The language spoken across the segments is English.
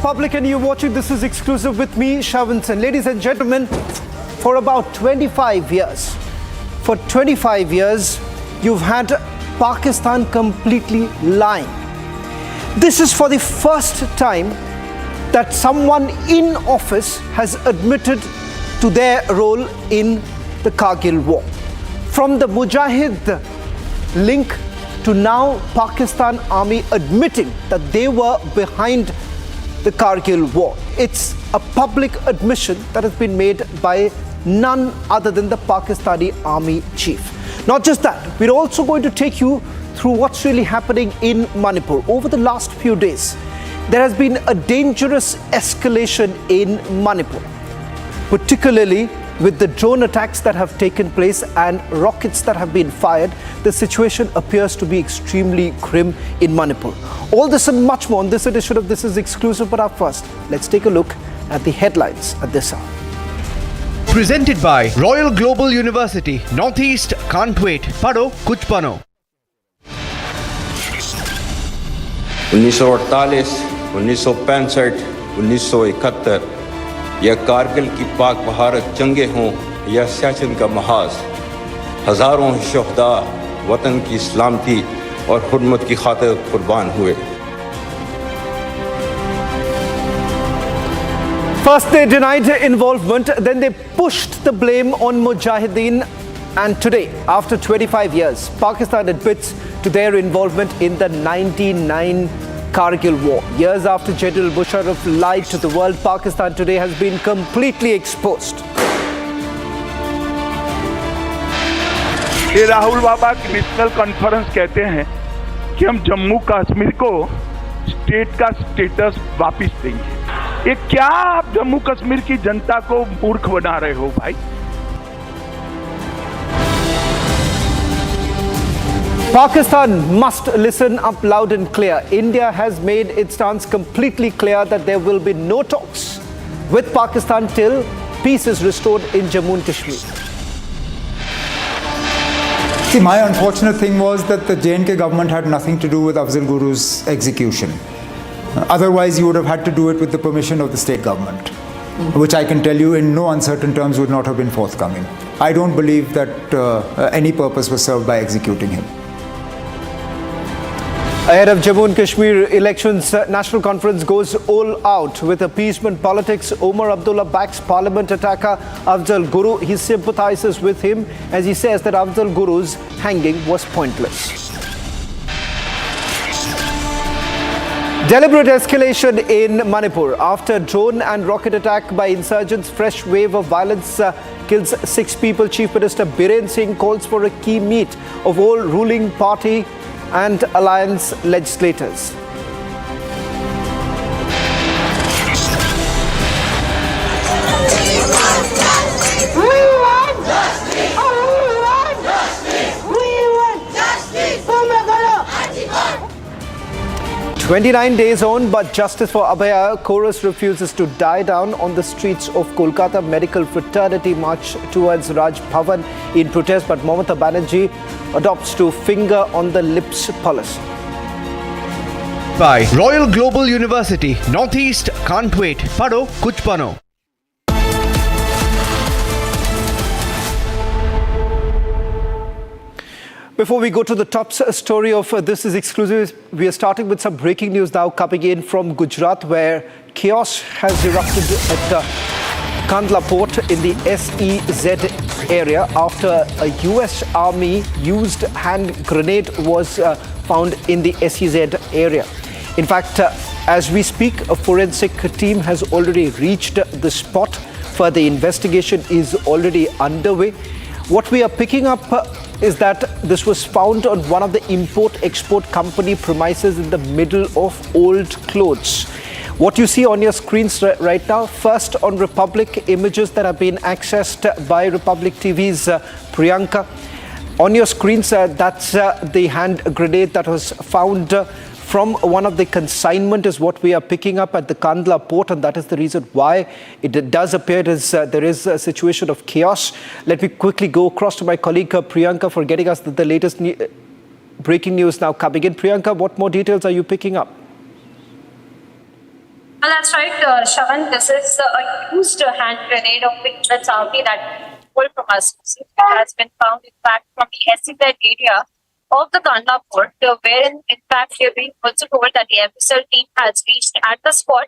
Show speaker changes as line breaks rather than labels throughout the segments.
Republic and you're watching This Is Exclusive with me, Siachen. Ladies and gentlemen, for about 25 years, you've had Pakistan completely lying. This is for the first time that someone in office has admitted to their role in the Kargil War. From the Mujahid link to now Pakistan Army admitting that they were behind the Kargil War. It's a public admission that has been made by none other than the Pakistani Army chief. Not just that, we're also going to take you through what's really happening in Manipur. Over the last few days, there has been a dangerous escalation in Manipur, particularly with the drone attacks that have taken place and rockets that have been fired. The situation appears to be extremely grim in Manipur. All this and much more on this edition of This Is Exclusive. But up first, let's take a look at the headlines at this hour.
Presented by Royal Global University, Northeast can't wait. Pado kuch bano.
1948, 1965, 1971 या कारगिल की पाक बहारत जंगे हों या सियाचिन का महाज, हजारों शुहदा वतन की सलामती और हुर्मत की खातिर कुर्बान हुए.
First they denied involvement, then they pushed the blame on Mujahideen, and today, after 25 years, Pakistan admits to their involvement in the 99 Kargil War. Years after General Musharraf lied to the world, Pakistan today has been completely exposed.
ये राहुल बाबा की national conference कहते हैं कि हम जम्मू कश्मीर को state का status वापस देंगे. ये क्या आप जम्मू कश्मीर की जनता को मूर्ख बना रहे हो भाई?
Pakistan must listen up loud and clear. India has made its stance completely clear that there will be no talks with Pakistan till peace is restored in Jammu and Kashmir.
See, my unfortunate thing was that the J&K government had nothing to do with Afzal Guru's execution. Otherwise, you would have had to do it with the permission of the state government, which I can tell you in no uncertain terms would not have been forthcoming. I don't believe that any purpose was served by executing him.
Ahead of Jammu and Kashmir elections, National Conference goes all out with appeasement politics. Omar Abdullah backs Parliament attacker Afzal Guru. He sympathizes with him as he says that Afzal Guru's hanging was pointless. Deliberate escalation in Manipur. After drone and rocket attack by insurgents, fresh wave of violence kills 6 people. Chief Minister Biren Singh calls for a key meet of all ruling party and alliance legislators.
We want justice! We want justice! We want justice!
29 days on, but justice for Abhaya. Chorus refuses to die down on the streets of Kolkata. Medical fraternity march towards Raj Bhavan in protest, but Mamata Banerjee adopts to finger on the lips policy.
By Royal Global University, Northeast can't wait. Pado kuch bano.
Before we go to the top story of This Is Exclusive, we are starting with some breaking news now coming in from Gujarat, where chaos has erupted at Kandla port in the SEZ area after a US Army used hand grenade was found in the SEZ area. In fact, as we speak, a forensic team has already reached the spot. Further investigation is already underway. What we are picking up is that this was found on one of the import-export company premises in the middle of old clothes. What you see on your screens right now, first on Republic, images that have been accessed by Republic TV's Priyanka. On your screens, that's the hand grenade that was found from one of the consignment is what we are picking up at the Kandla port, and that is the reason why it does appear as there is a situation of chaos. Let me quickly go across to my colleague Priyanka for getting us the latest breaking news now coming in. Priyanka, what more details are you picking up?
Well, that's right, Shavan. This is a used hand grenade of the US Army that pulled from us. It has been found, in fact, from the SEZ area of the Kandla port, wherein, in fact, we have been also told that the FSL team has reached at the spot,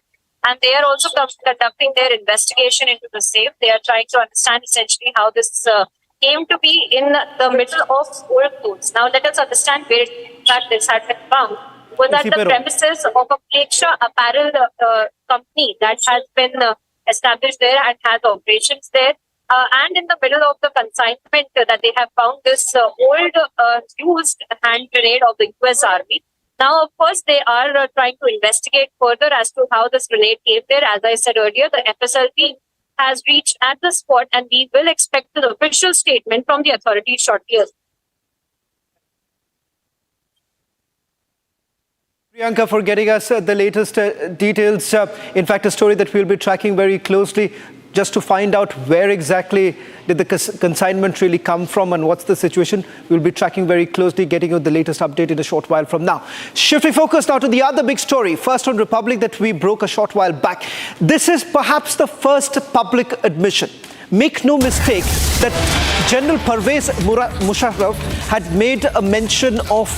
and they are also conducting their investigation into the safe. They are trying to understand essentially how this came to be in the middle of old clothes. Now, let us understand where, in fact, this had been found. Was at the premises of a Pleksha apparel company that has been established there and has operations there. And in the middle of the consignment that they have found this old used hand grenade of the US Army. Now, of course, they are trying to investigate further as to how this grenade came there. As I said earlier, the FSL team has reached at the spot, and we will expect an official statement from the authorities shortly.
Priyanka, for getting us the latest details. In fact, a story that we'll be tracking very closely just to find out where exactly did the consignment really come from and what's the situation. We'll be tracking very closely, getting you the latest update in a short while from now. Shifting focus now to the other big story, first on Republic, that we broke a short while back. This is perhaps the first public admission. Make no mistake that General Pervez Musharraf had made a mention of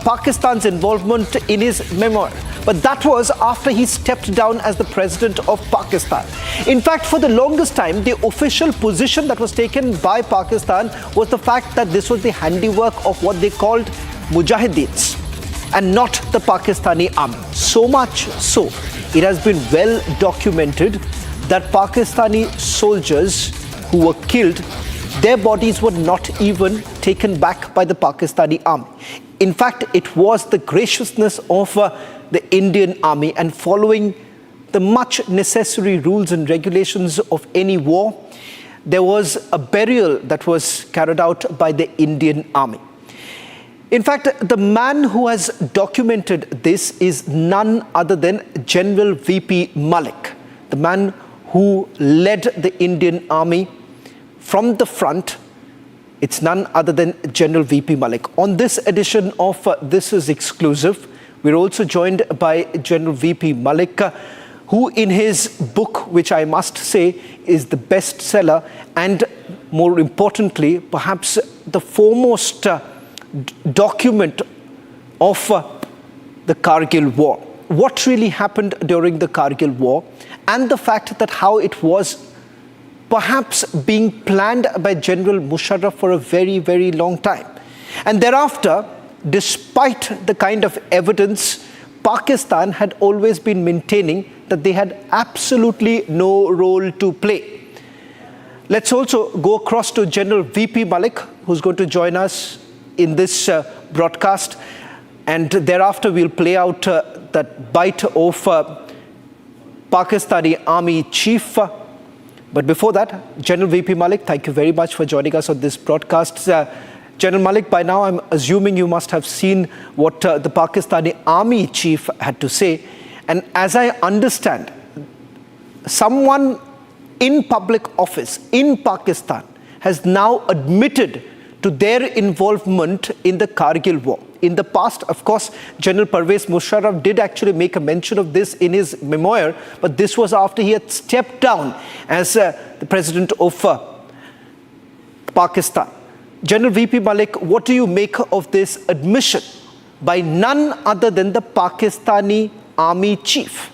Pakistan's involvement in his memoir. But that was after he stepped down as the president of Pakistan. In fact, for the longest time, the official position that was taken by Pakistan was the fact that this was the handiwork of what they called Mujahideens and not the Pakistani army. So much so, it has been well documented that Pakistani soldiers who were killed, their bodies were not even taken back by the Pakistani army. In fact, it was the graciousness of the Indian army, and following the much necessary rules and regulations of any war, there was a burial that was carried out by the Indian army. In fact, the man who has documented this is none other than General VP Malik, the man who led the Indian army from the front. It's none other than General VP Malik. On this edition of This Is Exclusive, we're also joined by General VP Malik, who in his book, which I must say is the bestseller, and more importantly, perhaps the foremost document of the Kargil War. What really happened during the Kargil War, and the fact that how it was perhaps being planned by General Musharraf for a very, very long time. And thereafter, despite the kind of evidence, Pakistan had always been maintaining that they had absolutely no role to play. Let's also go across to General VP Malik, who's going to join us in this broadcast. And thereafter, we'll play out that bite of Pakistani Army Chief. But before that, General VP Malik, thank you very much for joining us on this broadcast. General Malik, by now I'm assuming you must have seen what the Pakistani Army Chief had to say. And as I understand, someone in public office in Pakistan has now admitted to their involvement in the Kargil War. In the past, of course, General Pervez Musharraf did actually make a mention of this in his memoir, but this was after he had stepped down as the president of Pakistan. General VP Malik, what do you make of this admission by none other than the Pakistani Army Chief?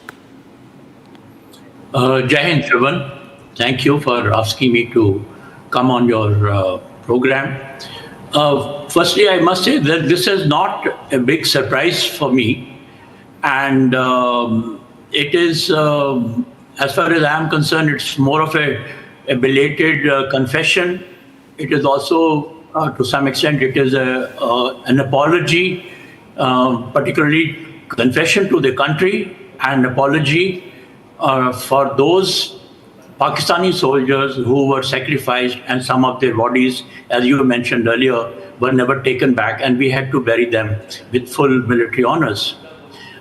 Jai Hind, Shravan. Thank you for asking me to come on your program. Firstly, I must say that this is not a big surprise for me. And it is, as far as I am concerned, it's more of a belated confession. It is also, to some extent, it is an apology, particularly confession to the country and apology for those Pakistani soldiers who were sacrificed, and some of their bodies, as you mentioned earlier, were never taken back, and we had to bury them with full military honors.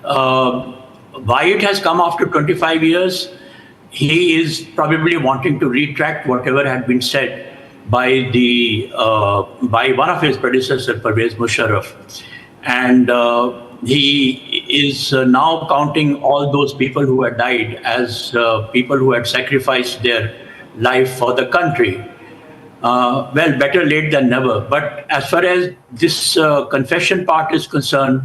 Why it has come after 25 years, he is probably wanting to retract whatever had been said by by one of his predecessors, Pervez Musharraf. And he is now counting all those people who had died as people who had sacrificed their life for the country. Well, better late than never. But as far as this confession part is concerned,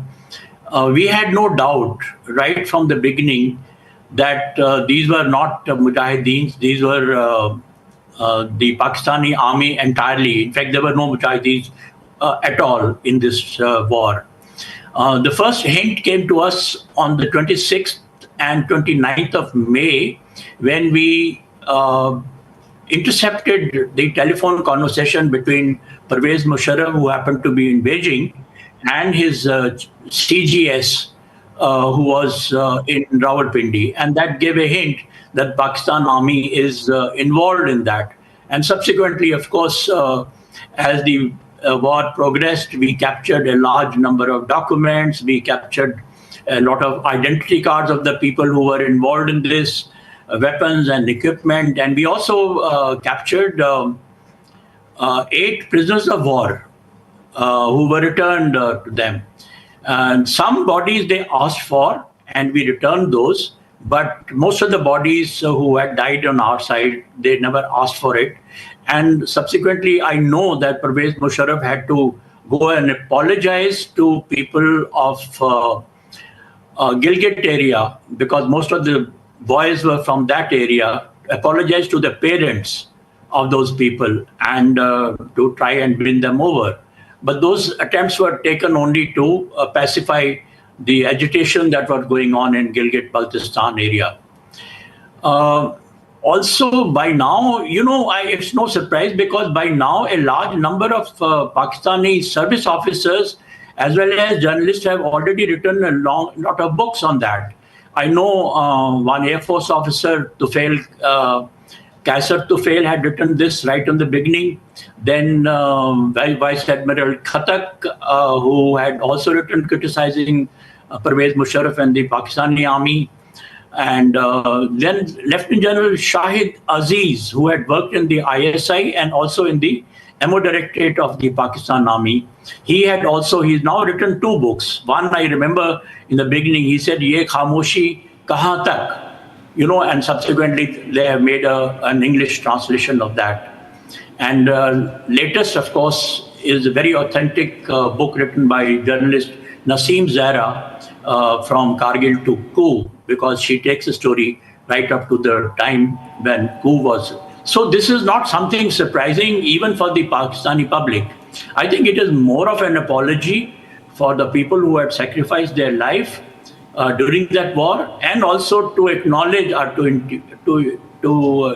we had no doubt right from the beginning that these were not Mujahideens. These were the Pakistani army entirely. In fact, there were no Mujahideens at all in this war. The first hint came to us on the 26th and 29th of May when we intercepted the telephone conversation between Pervez Musharraf, who happened to be in Beijing, and his CGS, who was in Rawalpindi. And that gave a hint that Pakistan Army is involved in that. And subsequently, of course, as the war progressed, we captured a large number of documents. We captured a lot of identity cards of the people who were involved in this, weapons and equipment. And we also captured 8 prisoners of war who were returned to them. And some bodies they asked for, and we returned those. But most of the bodies who had died on our side, they never asked for it. And subsequently, I know that Pervez Musharraf had to go and apologize to people of Gilgit area, because most of the boys were from that area, apologize to the parents of those people and to try and win them over. But those attempts were taken only to pacify the agitation that was going on in Gilgit-Baltistan area. Also, by now, it's no surprise because by now a large number of Pakistani service officers as well as journalists have already written a lot of books on that. I know one Air Force officer, Tufail, Kaisar Tufail, had written this right from the beginning. Then Vice Admiral Khatak, who had also written criticizing Pervez Musharraf and the Pakistani army. And then Lieutenant General Shahid Aziz, who had worked in the ISI and also in the MO Directorate of the Pakistan Army. He's now written 2 books. One, I remember in the beginning, he said, Ye Khamoshi Kahan Tak? And subsequently they have made an English translation of that. And latest, of course, is a very authentic book written by journalist Naseem Zahra from Kargil to coup, because she takes the story right up to the time when coup was. So this is not something surprising even for the Pakistani public. I think it is more of an apology for the people who had sacrificed their life during that war, and also to acknowledge or to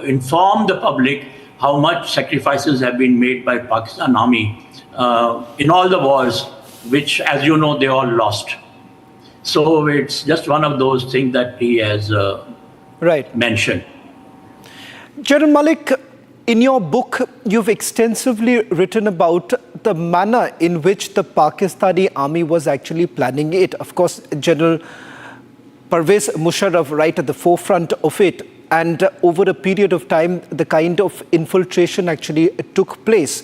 inform the public how much sacrifices have been made by Pakistan Army in all the wars, which, as you know, they all lost. So it's just one of those things that he has mentioned.
General Malik, in your book, you've extensively written about the manner in which the Pakistani army was actually planning it. Of course, General Pervez Musharraf right at the forefront of it. And over a period of time, the kind of infiltration actually took place.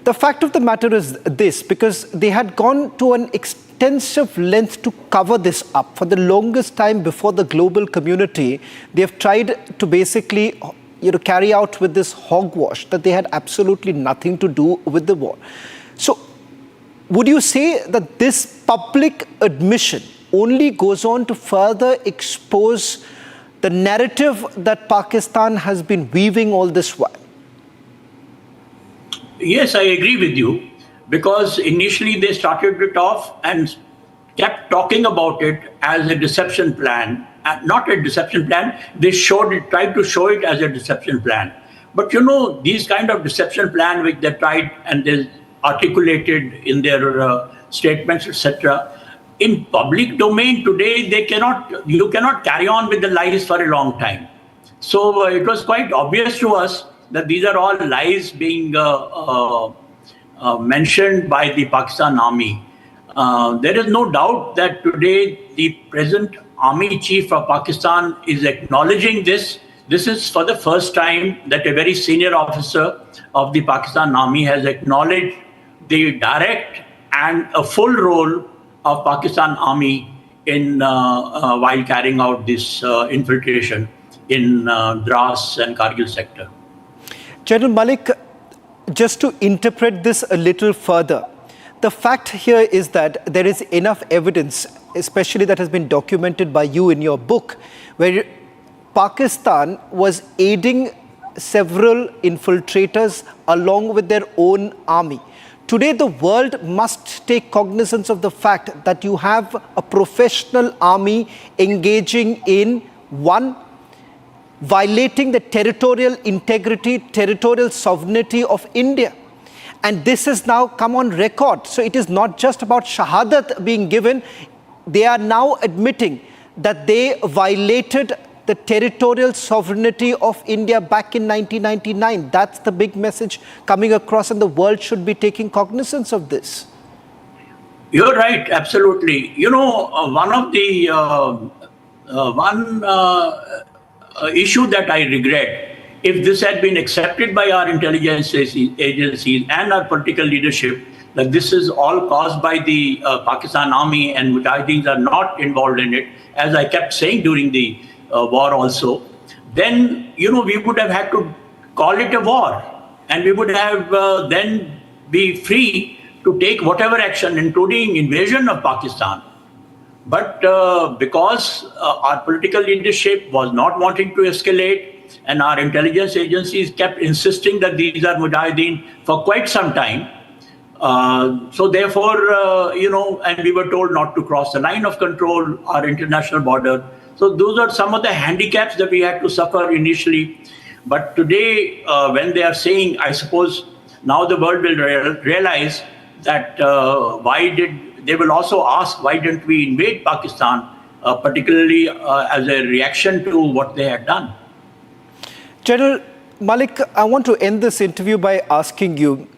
The fact of the matter is this, because they had gone to an extensive length to cover this up. For the longest time before the global community, they have tried to basically carry out with this hogwash that they had absolutely nothing to do with the war. So would you say that this public admission only goes on to further expose the narrative that Pakistan has been weaving all this while?
Yes, I agree with you, because initially they started it off and kept talking about it as a deception plan. Not a deception plan, they tried to show it as a deception plan. But these kind of deception plan which they tried and they articulated in their statements, etc., in public domain today, you cannot carry on with the lies for a long time. So it was quite obvious to us that these are all lies being mentioned by the Pakistan Army. There is no doubt that today the present Army Chief of Pakistan is acknowledging this. This is for the first time that a very senior officer of the Pakistan Army has acknowledged the direct and a full role of Pakistan Army in while carrying out this infiltration in Dras and Kargil sector.
General Malik, just to interpret this a little further, the fact here is that there is enough evidence, especially that has been documented by you in your book, where Pakistan was aiding several infiltrators along with their own army. Today, the world must take cognizance of the fact that you have a professional army engaging in one, violating the territorial integrity, territorial sovereignty of India. And this has now come on record. So it is not just about shahadat being given. They are now admitting that they violated the territorial sovereignty of India back in 1999. That's the big message coming across, and the world should be taking cognizance of this.
You're right, absolutely. You know, one of the issue that I regret, if this had been accepted by our intelligence agencies and our political leadership, that this is all caused by the Pakistan Army and Mujahideen are not involved in it, as I kept saying during the war also, then, you know, we would have had to call it a war, and we would have then be free to take whatever action, including invasion of Pakistan. But because our political leadership was not wanting to escalate, and our intelligence agencies kept insisting that these are Mujahideen for quite some time, so therefore, you know, and we were told not to cross the line of control, our international border. So those are some of the handicaps that we had to suffer initially. But today, when they are saying, I suppose now the world will realize that they will also ask, why didn't we invade Pakistan, particularly as a reaction to what they had done.
General Malik, I want to end this interview by asking you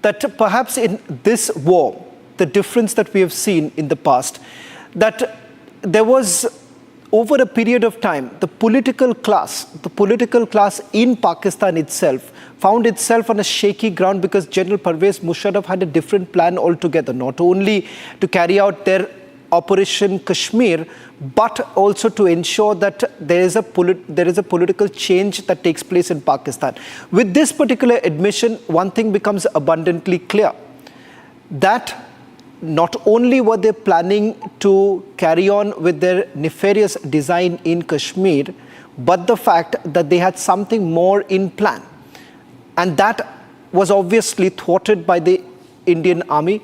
that perhaps in this war, the difference that we have seen in the past, that there was, over a period of time, the political class in Pakistan itself found itself on a shaky ground because General Pervez Musharraf had a different plan altogether, not only to carry out their Operation Kashmir, but also to ensure that there is a political change that takes place in Pakistan. With this particular admission, one thing becomes abundantly clear, that not only were they planning to carry on with their nefarious design in Kashmir, but the fact that they had something more in plan. And that was obviously thwarted by the Indian army,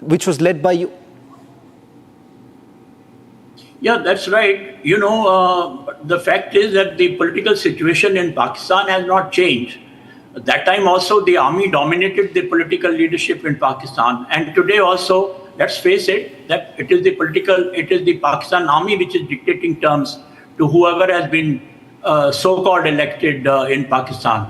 which was led by you.
Yeah, that's right. You know, the fact is that the political situation in Pakistan has not changed. At that time also, the army dominated the political leadership in Pakistan. And today also, let's face it, that it is the Pakistan army which is dictating terms to whoever has been so-called elected in Pakistan.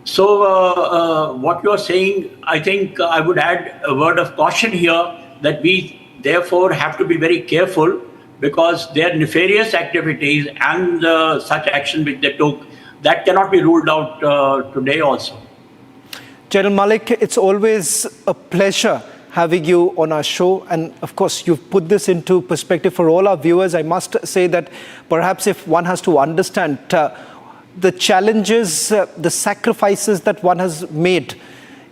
So what you are saying, I think I would add a word of caution here, that we therefore have to be very careful, because their nefarious activities and such action which they took, that cannot be ruled out today also.
General Malik, it's always a pleasure having you on our show. And of course, you've put this into perspective for all our viewers. I must say that perhaps if one has to understand the challenges, the sacrifices that one has made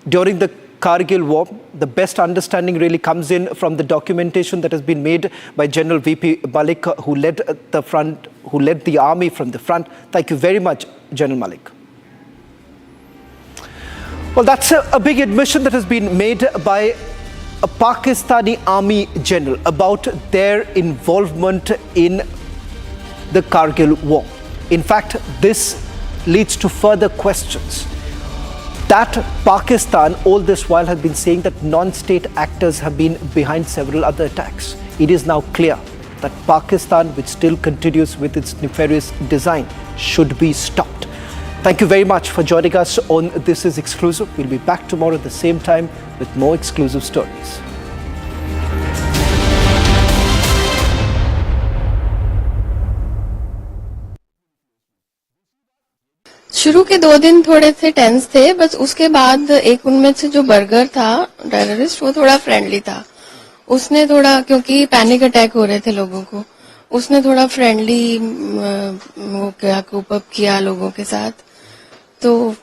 during the Kargil War, the best understanding really comes in from the documentation that has been made by General V.P. Malik, who led the army from the front. Thank you very much, General Malik. Well, that's a big admission that has been made by a Pakistani army general about their involvement in the Kargil War. In fact, this leads to further questions. That Pakistan all this while has been saying that non-state actors have been behind several other attacks. It is now clear that Pakistan, which still continues with its nefarious design, should be stopped. Thank you very much for joining us on This Is Exclusive. We'll be back tomorrow at the same time with more exclusive stories.
शुरू के 2 दिन थोड़े से tense थे, बस उसके बाद एक उनमें से जो बर्गर था टेररिस्ट, वो थोड़ा फ्रेंडली था उसने थोड़ा, क्योंकि पैनिक अटैक हो रहे थे लोगों को, उसने थोड़ा फ्रेंडली वो क्या कोप अप किया लोगों के साथ। तो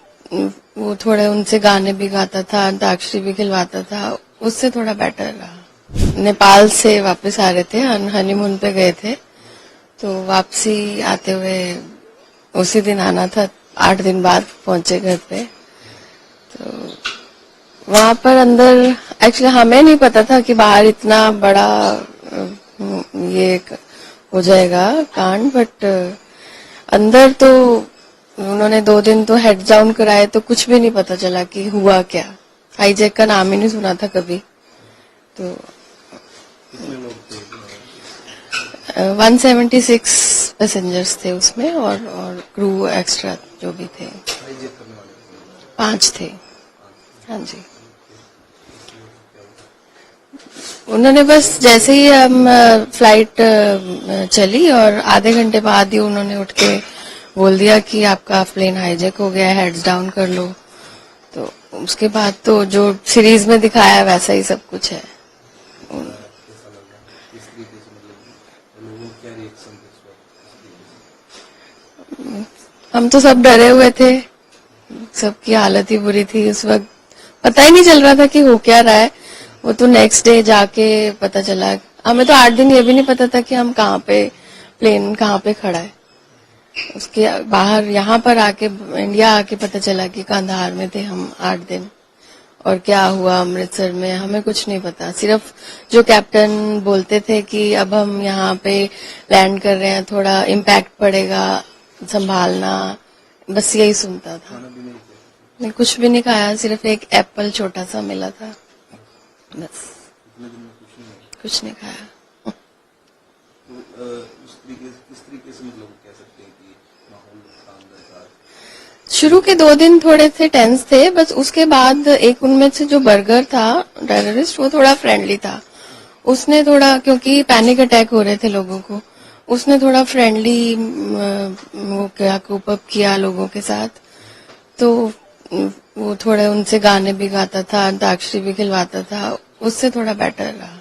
वो थोड़े उनसे गाने भी गाता था, अंताक्षरी भी खिलवाता था, उससे थोड़ा बेटर रहा। नेपाल से वापस आ रहे थे, हनीमून पे गए थे, तो वापसी आते हुए उसी दिन आना था, 8 दिन बाद पहुंचे घर पे। तो वहां पर अंदर एक्चुअली हमें नहीं पता था कि बाहर इतना बड़ा ये हो जाएगा कांड, बट अंदर तो उन्होंने 2 दिन तो हेड डाउन कराए, तो कुछ भी नहीं पता चला कि हुआ क्या। हाईजैक का नाम ही नहीं सुना था कभी। तो 176 पैसेंजर्स थे उसमें, और क्रू एक्स्ट्रा जो भी थे 5 थे। हाँ जी, उन्होंने बस जैसे ही हम फ्लाइट चली और आधे घंटे बाद ही उन्होंने उठ के बोल दिया कि आपका प्लेन हाईजैक हो गया, हेड्स डाउन कर लो। तो उसके बाद तो जो सीरीज में दिखाया वैसा ही सब कुछ है। हम तो सब डरे हुए थे, सबकी हालत ही बुरी थी उस वक्त, पता ही नहीं चल रहा था कि हो क्या रहा है। वो तो नेक्स्ट डे जाके पता चला। हमें तो 8 दिन ये भी नहीं पता था कि हम कहाँ पे, प्लेन कहाँ पे खड़ा है। उसके बाहर यहाँ पर आके, इंडिया आके पता चला कि कंधार में थे हम 8 दिन। और क्या हुआ अमृतसर में हमें कुछ नहीं पता, सिर्फ जो कैप्टन बोलते थे कि अब हम यहाँ पे लैंड कर रहे हैं, थोड़ा इम्पैक्ट पड़ेगा, संभालना, बस यही सुनता था। नहीं, कुछ भी नहीं खाया, सिर्फ एक एप्पल छोटा सा मिला था, बस कुछ नहीं खाया। शुरू के 2 दिन थोड़े से टेंस थे, बस उसके बाद एक उनमें से जो बर्गर था टेररिस्ट, वो थोड़ा फ्रेंडली था। उसने थोड़ा, क्योंकि पैनिक अटैक हो रहे थे लोगों को, उसने थोड़ा फ्रेंडली वो क्या कोप अप किया लोगों के साथ। तो वो थोड़े उनसे गाने भी गाता था, अंताक्षरी भी खिलवाता था, उससे थोड़ा बेटर रहा।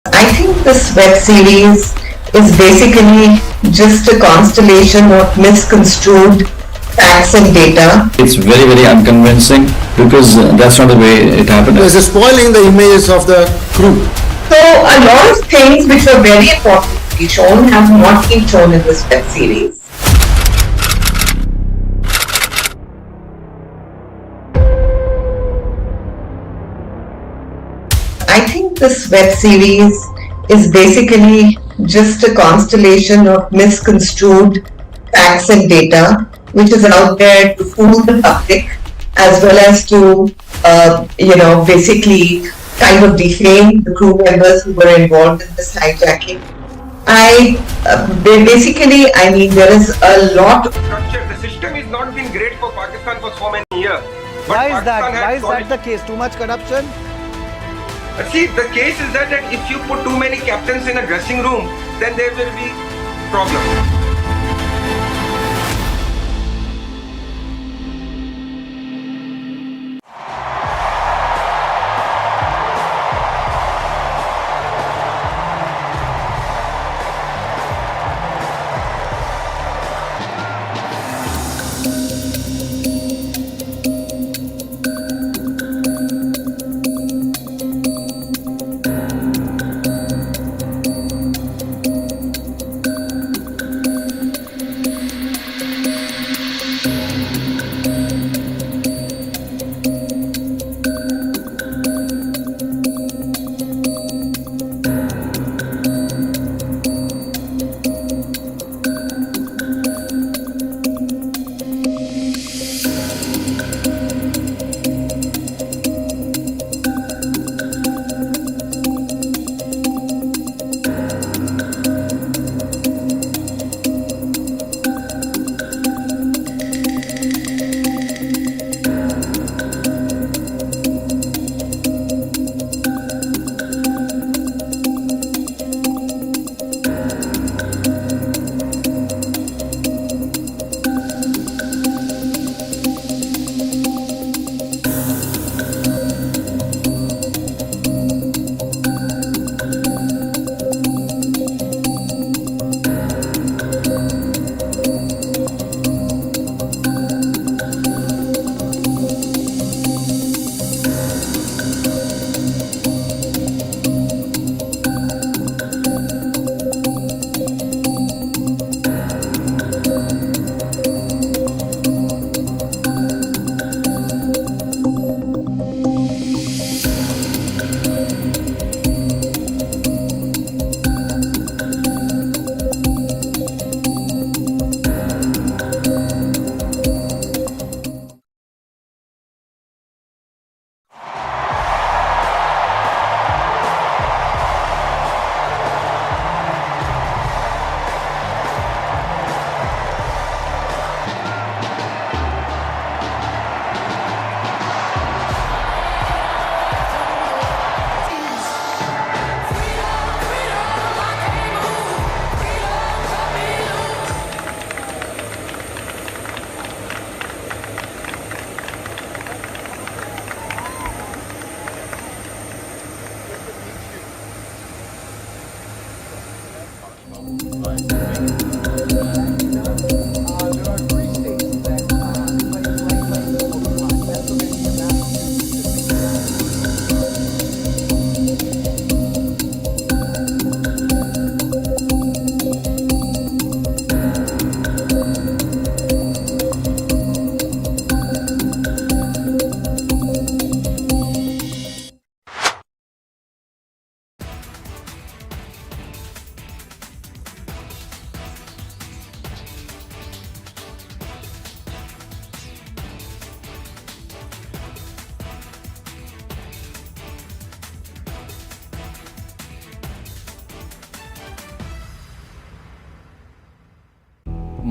I think this web series is basically just a constellation of misconstrued facts and data.
It's very, very unconvincing because that's not the way it happened.
It's spoiling the images of the crew.
So a lot of things which were very important to be shown have not been shown in this web series. I think this web series is basically just a constellation of misconstrued facts and data which is out there to fool the public as well as to, basically kind of defame the crew members who were involved in this hijacking. There is a lot.
The system is not been great for Pakistan for so many years.
Why is that the case? Too much corruption?
See, the case is that if you put too many captains in a dressing room, then there will be problems.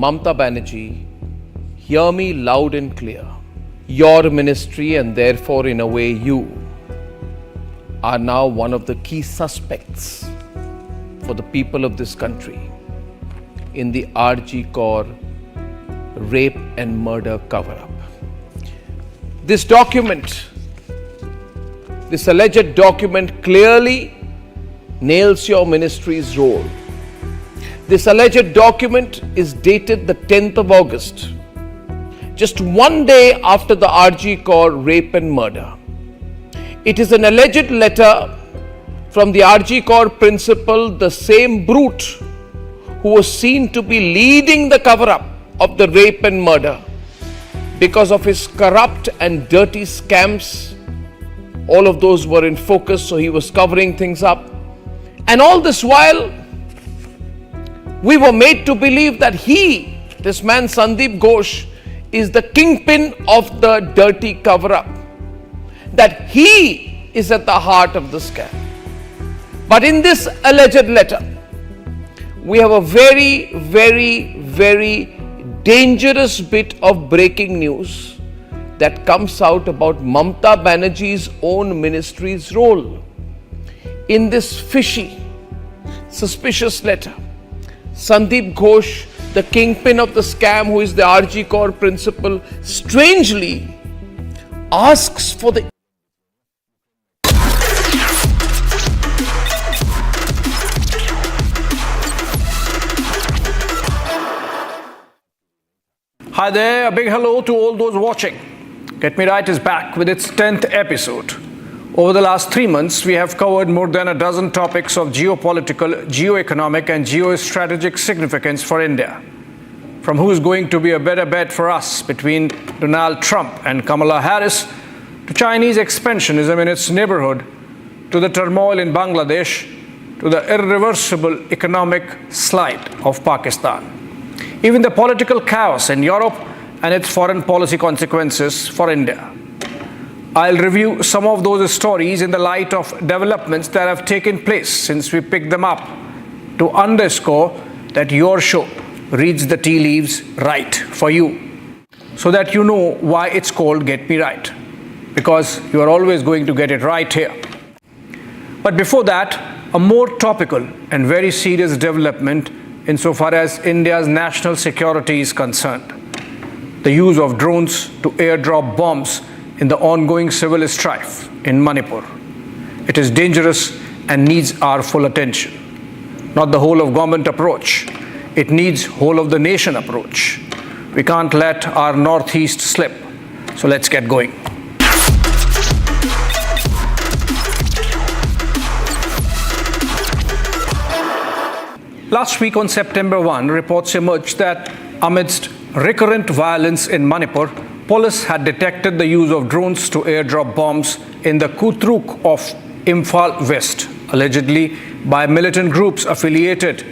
Mamata Banerjee, hear me loud and clear. Your ministry, and therefore in a way you, are now one of the key suspects for the people of this country in the RG Kaur rape and murder cover-up. This document, this alleged document, clearly nails your ministry's role. This alleged document is dated the 10th of August, just one day after the RG Kaur rape and murder. It is an alleged letter from the RG Kaur principal, the same brute who was seen to be leading the cover-up of the rape and murder because of his corrupt and dirty scams. All of those were in focus, so he was covering things up. And all this while, we were made to believe that he, this man Sandeep Ghosh, is the kingpin of the dirty cover-up, that he is at the heart of the scam. But in this alleged letter, we have a very, very, very dangerous bit of breaking news that comes out about Mamata Banerjee's own ministry's role. In this fishy, suspicious letter, Sandeep Ghosh, the kingpin of the scam, who is the RG Kaur principal, strangely asks for the
Hi there, a big hello to all those watching. Get Me Right is back with its 10th episode. Over the last 3 months, we have covered more than a dozen topics of geopolitical, geoeconomic and geostrategic significance for India. From who is going to be a better bet for us between Donald Trump and Kamala Harris, to Chinese expansionism in its neighborhood, to the turmoil in Bangladesh, to the irreversible economic slide of Pakistan. Even the political chaos in Europe and its foreign policy consequences for India. I'll review some of those stories in the light of developments that have taken place since we picked them up, to underscore that your show reads the tea leaves right for you, so that you know why it's called Get Me Right, because you are always going to get it right here. But before that, a more topical and very serious development insofar as India's national security is concerned: the use of drones to airdrop bombs in the ongoing civil strife in Manipur. It is dangerous and needs our full attention. Not the whole of government approach. It needs whole of the nation approach. We can't let our northeast slip. So let's get going. Last week on September 1, reports emerged that amidst recurrent violence in Manipur, police had detected the use of drones to airdrop bombs in the Kutruk of Imphal West, allegedly by militant groups affiliated